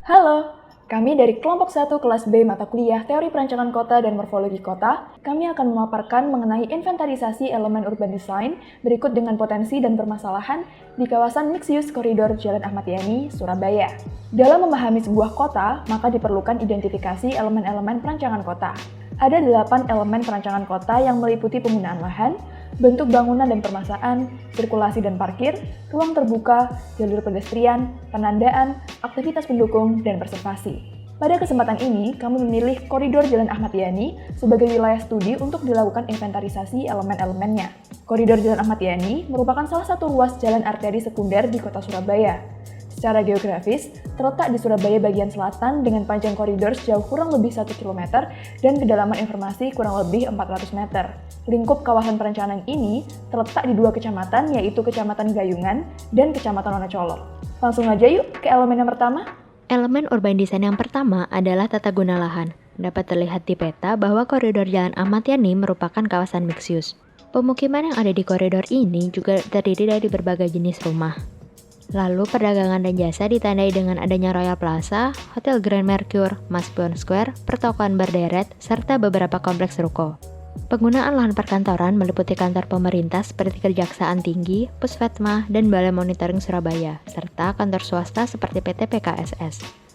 Halo, kami dari kelompok 1 kelas B mata kuliah Teori Perancangan Kota dan Morfologi Kota. Kami akan memaparkan mengenai inventarisasi elemen urban design berikut dengan potensi dan permasalahan di kawasan mixed use koridor Jalan Ahmad Yani, Surabaya. Dalam memahami sebuah kota, maka diperlukan identifikasi elemen-elemen perancangan kota. Ada 8 elemen perancangan kota yang meliputi penggunaan lahan, bentuk bangunan dan permasaan, sirkulasi dan parkir, ruang terbuka, jalur pedestrian, penandaan, aktivitas pendukung, dan konservasi. Pada kesempatan ini, kami memilih koridor Jalan Ahmad Yani sebagai wilayah studi untuk dilakukan inventarisasi elemen-elemennya. Koridor Jalan Ahmad Yani merupakan salah satu ruas jalan arteri sekunder di kota Surabaya. Secara geografis, terletak di Surabaya bagian selatan dengan panjang koridor sejauh kurang lebih 1 km dan kedalaman informasi kurang lebih 400 meter. Lingkup kawasan perencanaan ini terletak di 2 kecamatan, yaitu Kecamatan Gayungan dan Kecamatan Wonocolo. Langsung aja yuk ke elemen yang pertama. Elemen urban design yang pertama adalah tata guna lahan. Dapat terlihat di peta bahwa koridor Jalan Ahmad Yani merupakan kawasan mixed use. Pemukiman yang ada di koridor ini juga terdiri dari berbagai jenis rumah. Lalu perdagangan dan jasa ditandai dengan adanya Royal Plaza, Hotel Grand Mercure, Maspion Square, pertokoan berderet, serta beberapa kompleks ruko. Penggunaan lahan perkantoran meliputi kantor pemerintah seperti Kejaksaan Tinggi, Pusvetma, dan Balai Monitoring Surabaya, serta kantor swasta seperti PT PKSS.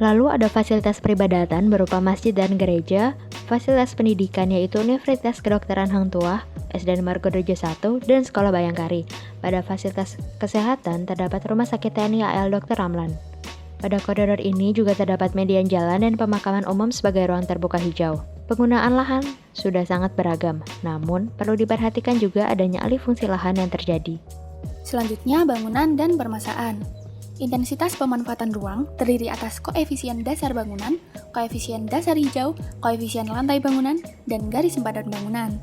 Lalu ada fasilitas peribadatan berupa masjid dan gereja, fasilitas pendidikan yaitu Universitas Kedokteran Hang Tuah, SDN Margorejo 1, dan Sekolah Bayangkari. Pada fasilitas kesehatan terdapat Rumah Sakit TNI AL Dr. Ramlan. Pada koridor ini juga terdapat median jalan dan pemakaman umum sebagai ruang terbuka hijau. Penggunaan lahan sudah sangat beragam, namun perlu diperhatikan juga adanya alih fungsi lahan yang terjadi. Selanjutnya, bangunan dan permasaan. Intensitas pemanfaatan ruang terdiri atas koefisien dasar bangunan, koefisien dasar hijau, koefisien lantai bangunan, dan garis sempadan bangunan.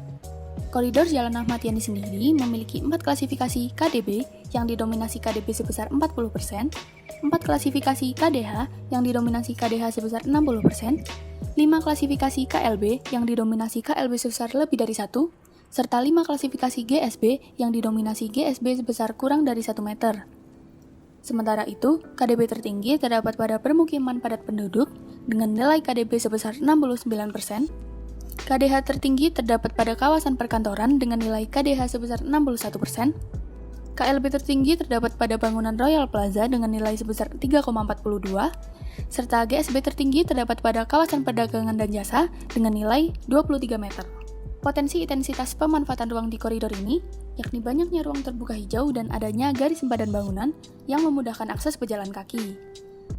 Koridor Jalan Ahmad Yani sendiri memiliki 4 klasifikasi KDB yang didominasi KDB sebesar 40%, 4 klasifikasi KDH yang didominasi KDH sebesar 60%, 5 klasifikasi KLB yang didominasi KLB sebesar lebih dari 1, serta 5 klasifikasi GSB yang didominasi GSB sebesar kurang dari 1 meter. Sementara itu, KDB tertinggi terdapat pada permukiman padat penduduk dengan nilai KDB sebesar 69%, KDH tertinggi terdapat pada kawasan perkantoran dengan nilai KDH sebesar 61%, KLB tertinggi terdapat pada bangunan Royal Plaza dengan nilai sebesar 3,42, serta GSB tertinggi terdapat pada kawasan perdagangan dan jasa dengan nilai 23 meter. Potensi intensitas pemanfaatan ruang di koridor ini, yakni banyaknya ruang terbuka hijau dan adanya garis sempadan bangunan yang memudahkan akses pejalan kaki.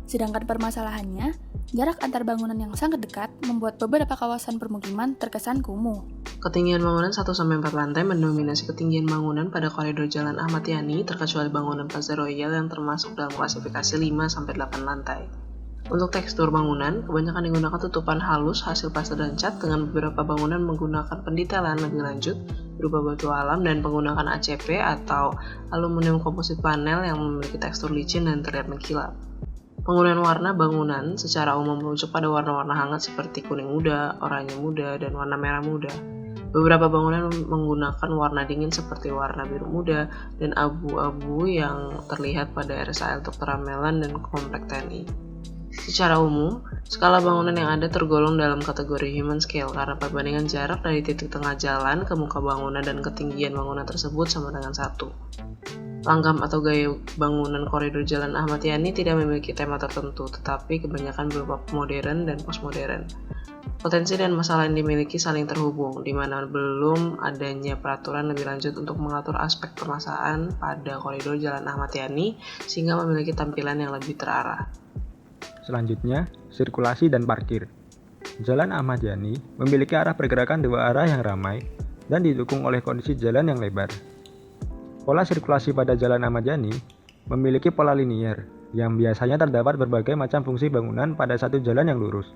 Sedangkan permasalahannya, jarak antar bangunan yang sangat dekat membuat beberapa kawasan permukiman terkesan kumuh. Ketinggian bangunan 1-4 lantai mendominasi ketinggian bangunan pada koridor Jalan Ahmad Yani, terkecuali bangunan Plaza Royal yang termasuk dalam klasifikasi 5-8 lantai. Untuk tekstur bangunan, kebanyakan digunakan tutupan halus hasil plaster dan cat, dengan beberapa bangunan menggunakan pendetailan lebih lanjut berupa batu alam dan penggunaan ACP atau aluminium komposit panel yang memiliki tekstur licin dan terlihat mengkilap. Penggunaan warna bangunan secara umum merujuk pada warna-warna hangat seperti kuning muda, oranye muda, dan warna merah muda. Beberapa bangunan menggunakan warna dingin seperti warna biru muda dan abu-abu yang terlihat pada RSAL Dr. Ramlan dan Komplek TNI. Secara umum, skala bangunan yang ada tergolong dalam kategori human scale karena perbandingan jarak dari titik tengah jalan ke muka bangunan dan ketinggian bangunan tersebut sama dengan 1. Langgam atau gaya bangunan koridor Jalan Ahmad Yani tidak memiliki tema tertentu, tetapi kebanyakan berupa modern dan postmodern. Potensi dan masalah yang dimiliki saling terhubung, di mana belum adanya peraturan lebih lanjut untuk mengatur aspek permasaan pada koridor Jalan Ahmad Yani sehingga memiliki tampilan yang lebih terarah. Selanjutnya, sirkulasi dan parkir. Jalan Ahmad Yani memiliki arah pergerakan 2 arah yang ramai dan didukung oleh kondisi jalan yang lebar. Pola sirkulasi pada Jalan Ahmad Yani memiliki pola linier, yang biasanya terdapat berbagai macam fungsi bangunan pada satu jalan yang lurus.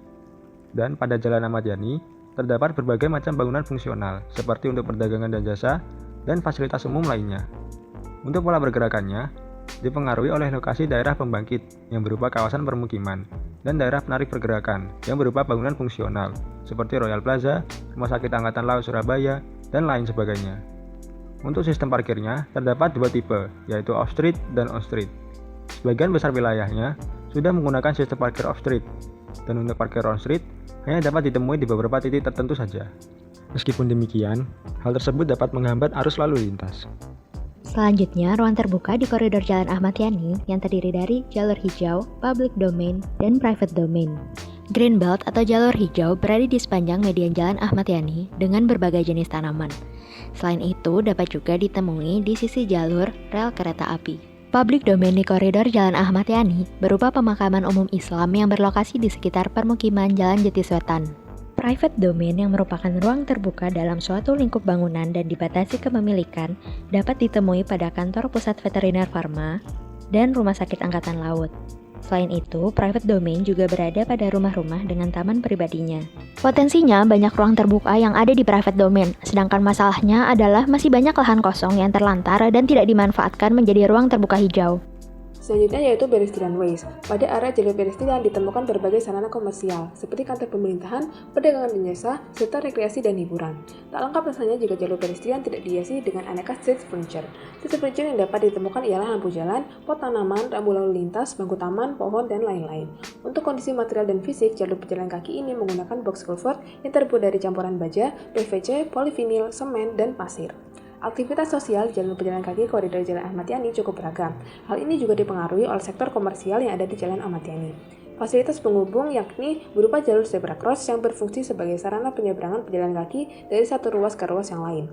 Dan pada Jalan Ahmad Yani terdapat berbagai macam bangunan fungsional, seperti untuk perdagangan dan jasa, dan fasilitas umum lainnya. Untuk pola pergerakannya, dipengaruhi oleh lokasi daerah pembangkit yang berupa kawasan permukiman dan daerah penarik pergerakan yang berupa bangunan fungsional seperti Royal Plaza, Rumah Sakit Angkatan Laut Surabaya, dan lain sebagainya. Untuk sistem parkirnya terdapat 2 tipe, yaitu off-street dan on-street. Sebagian besar wilayahnya sudah menggunakan sistem parkir off-street, dan untuk parkir on-street hanya dapat ditemui di beberapa titik tertentu saja. Meskipun demikian, hal tersebut dapat menghambat arus lalu lintas. Selanjutnya, ruang terbuka di koridor Jalan Ahmad Yani yang terdiri dari jalur hijau, public domain, dan private domain. Green Belt atau jalur hijau berada di sepanjang median Jalan Ahmad Yani dengan berbagai jenis tanaman. Selain itu, dapat juga ditemui di sisi jalur rel kereta api. Public domain di koridor Jalan Ahmad Yani berupa pemakaman umum Islam yang berlokasi di sekitar permukiman Jalan Jatiswetan. Private domain yang merupakan ruang terbuka dalam suatu lingkup bangunan dan dibatasi kepemilikan dapat ditemui pada kantor pusat veteriner farma dan rumah sakit angkatan laut. Selain itu, private domain juga berada pada rumah-rumah dengan taman pribadinya. Potensinya banyak ruang terbuka yang ada di private domain, sedangkan masalahnya adalah masih banyak lahan kosong yang terlantar dan tidak dimanfaatkan menjadi ruang terbuka hijau. Selanjutnya yaitu pedestrian ways. Pada area jalur pedestrian ditemukan berbagai sarana komersial, seperti kantor pemerintahan, perdagangan dan jasa, serta rekreasi dan hiburan. Tak lengkap rasanya jika jalur pedestrian tidak dihiasi dengan aneka street furniture. Street furniture yang dapat ditemukan ialah lampu jalan, pot tanaman, rambu lalu lintas, bangku taman, pohon, dan lain-lain. Untuk kondisi material dan fisik, jalur pejalan kaki ini menggunakan box culvert yang terbuat dari campuran baja, PVC, polivinil, semen, dan pasir. Aktivitas sosial jalur pejalan kaki koridor Jalan Ahmad Yani cukup beragam. Hal ini juga dipengaruhi oleh sektor komersial yang ada di Jalan Ahmad Yani. Fasilitas penghubung yakni berupa jalur zebra cross yang berfungsi sebagai sarana penyeberangan pejalan kaki dari satu ruas ke ruas yang lain.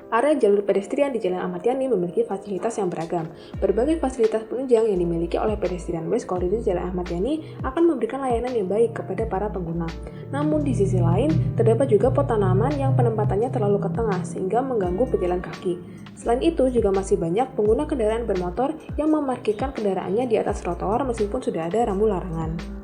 Area jalur pedestrian di Jalan Ahmad Yani memiliki fasilitas yang beragam. Berbagai fasilitas penunjang yang dimiliki oleh pedestrian ways koridor Jalan Ahmad Yani akan memberikan layanan yang baik kepada para pengguna. Namun di sisi lain, terdapat juga pot tanaman yang penempatannya terlalu ke tengah sehingga mengganggu pejalan kaki. Selain itu, juga masih banyak pengguna kendaraan bermotor yang memarkirkan kendaraannya di atas trotoar meskipun sudah ada rambu larangan.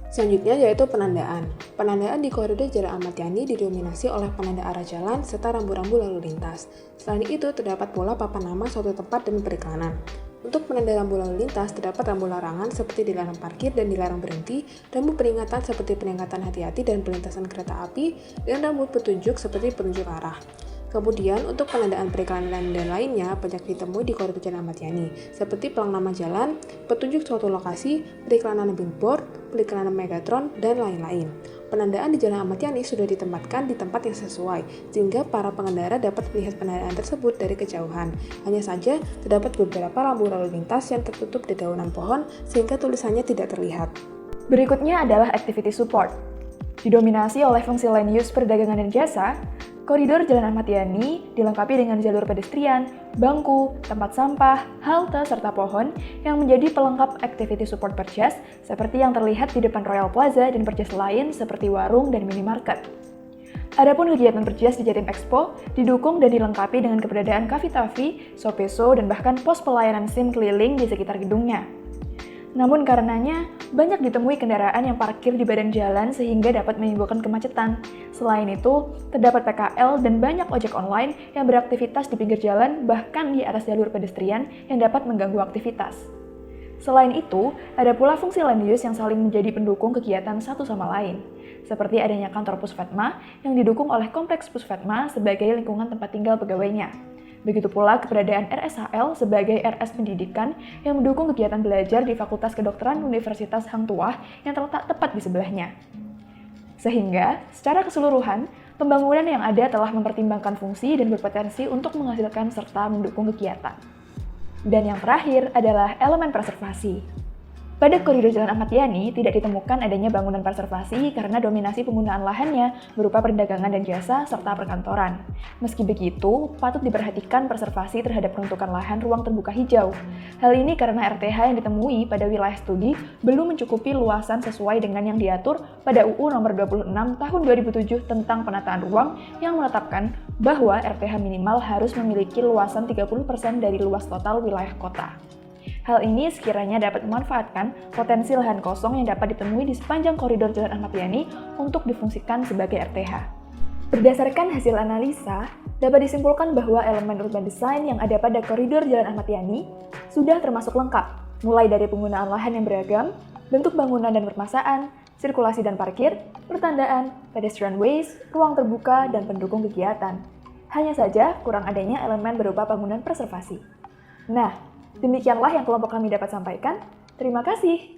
Selanjutnya yaitu penandaan. Penandaan di koridor Jalan Ahmad Yani didominasi oleh penanda arah jalan serta rambu-rambu lalu lintas. Selain itu, terdapat pula papan nama suatu tempat dan periklanan. Untuk penanda rambu lalu lintas, terdapat rambu larangan seperti dilarang parkir dan dilarang berhenti, rambu peringatan seperti peringatan hati-hati dan perlintasan kereta api, dan rambu petunjuk seperti penunjuk arah. Kemudian, untuk penandaan periklanan dan lainnya banyak ditemui di koridor Jalan Ahmad Yani, seperti pelang nama jalan, petunjuk suatu lokasi, periklanan billboard, periklanan megatron, dan lain-lain. Penandaan di Jalan Ahmad Yani sudah ditempatkan di tempat yang sesuai, sehingga para pengendara dapat melihat penandaan tersebut dari kejauhan. Hanya saja, terdapat beberapa rambu lalu lintas yang tertutup dedaunan pohon, sehingga tulisannya tidak terlihat. Berikutnya adalah activity support. Didominasi oleh fungsi land use perdagangan dan jasa, koridor Jalan Ahmad Yani dilengkapi dengan jalur pedestrian, bangku, tempat sampah, halte, serta pohon yang menjadi pelengkap activity support purchase seperti yang terlihat di depan Royal Plaza dan purchase lain seperti warung dan minimarket. Adapun kegiatan purchase di Jatim Expo didukung dan dilengkapi dengan keberadaan Cafe-Tafi, Sopeso, dan bahkan pos pelayanan SIM keliling di sekitar gedungnya. Namun karenanya, banyak ditemui kendaraan yang parkir di badan jalan sehingga dapat menimbulkan kemacetan. Selain itu, terdapat PKL dan banyak ojek online yang beraktivitas di pinggir jalan bahkan di atas jalur pedestrian yang dapat mengganggu aktivitas. Selain itu, ada pula fungsi land use yang saling menjadi pendukung kegiatan satu sama lain, seperti adanya kantor Pusvetma yang didukung oleh kompleks Pusvetma sebagai lingkungan tempat tinggal pegawainya. Begitu pula keberadaan RSHL sebagai RS pendidikan yang mendukung kegiatan belajar di Fakultas Kedokteran Universitas Hang Tuah yang terletak tepat di sebelahnya. Sehingga, secara keseluruhan, pembangunan yang ada telah mempertimbangkan fungsi dan berpotensi untuk menghasilkan serta mendukung kegiatan. Dan yang terakhir adalah elemen preservasi. Pada koridor Jalan Ahmad Yani tidak ditemukan adanya bangunan preservasi karena dominasi penggunaan lahannya berupa perdagangan dan jasa serta perkantoran. Meski begitu, patut diperhatikan preservasi terhadap peruntukan lahan ruang terbuka hijau. Hal ini karena RTH yang ditemui pada wilayah studi belum mencukupi luasan sesuai dengan yang diatur pada UU Nomor 26 Tahun 2007 tentang penataan ruang yang menetapkan bahwa RTH minimal harus memiliki luasan 30% dari luas total wilayah kota. Hal ini sekiranya dapat memanfaatkan potensi lahan kosong yang dapat ditemui di sepanjang koridor Jalan Ahmad Yani untuk difungsikan sebagai RTH. Berdasarkan hasil analisa, dapat disimpulkan bahwa elemen urban design yang ada pada koridor Jalan Ahmad Yani sudah termasuk lengkap, mulai dari penggunaan lahan yang beragam, bentuk bangunan dan permasaan, sirkulasi dan parkir, pertandaan, pedestrian ways, ruang terbuka, dan pendukung kegiatan. Hanya saja kurang adanya elemen berupa bangunan preservasi. Nah, demikianlah yang kelompok kami dapat sampaikan. Terima kasih.